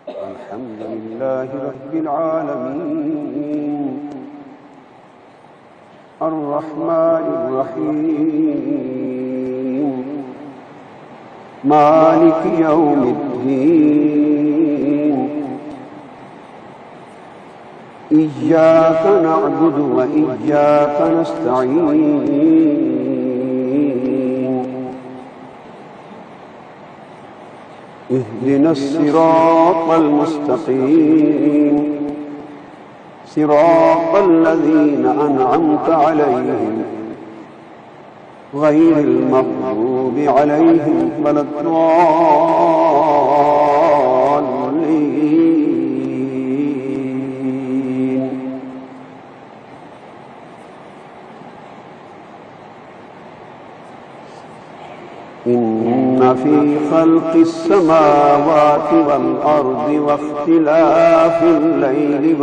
الحمد لله رب العالمين الرحمن الرحيم مالك يوم الدين إياك نعبد وإياك نستعين اهدنا الصراط المستقيم صراط الذين أنعمت عليهم غير المغضوب عليهم ولا الضالين. إن في خلق السماوات والأرض واختلاف الليل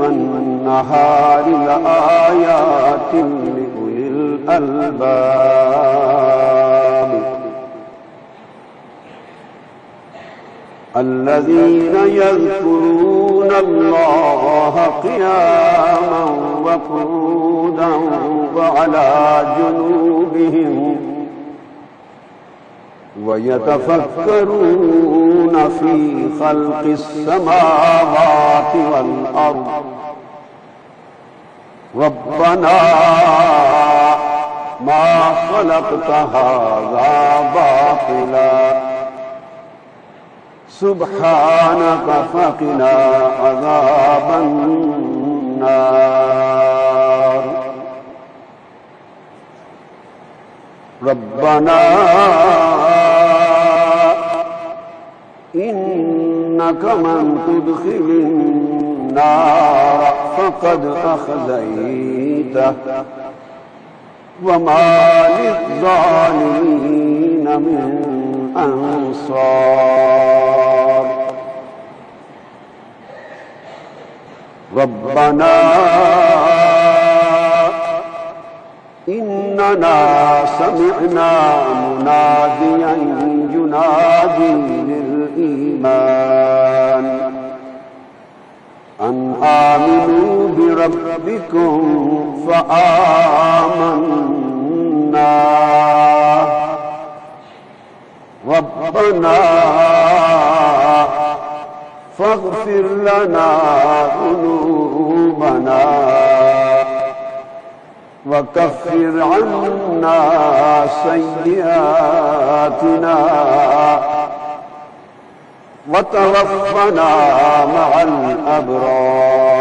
والنهار لآيات لأولي الألباب الذين يذكرون الله قياما وقعودا وعلى جنوبهم ويتفكرون في خلق السماوات والأرض ربنا ما خلقت هذا باطلا سبحانك فقنا عذاب النار. ربنا إنك من تدخل النار فقد أخزيته وما للظالمين من أنصار. ربنا إننا سمعنا مناديا ينادي للإيمان أن آمنوا بربكم فآمنا ربنا فاغفر لنا ذنوبنا وكفر عنا سيئاتنا وتوفنا مع الأبرار.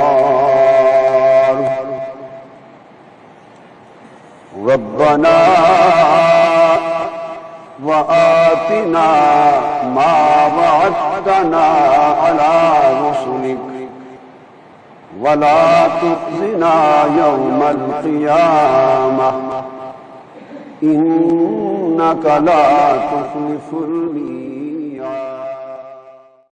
ربنا وآتنا ما وعدتنا على رسلك ولا تخزنا يوم القيامة إنك لا تخلف الميعاد.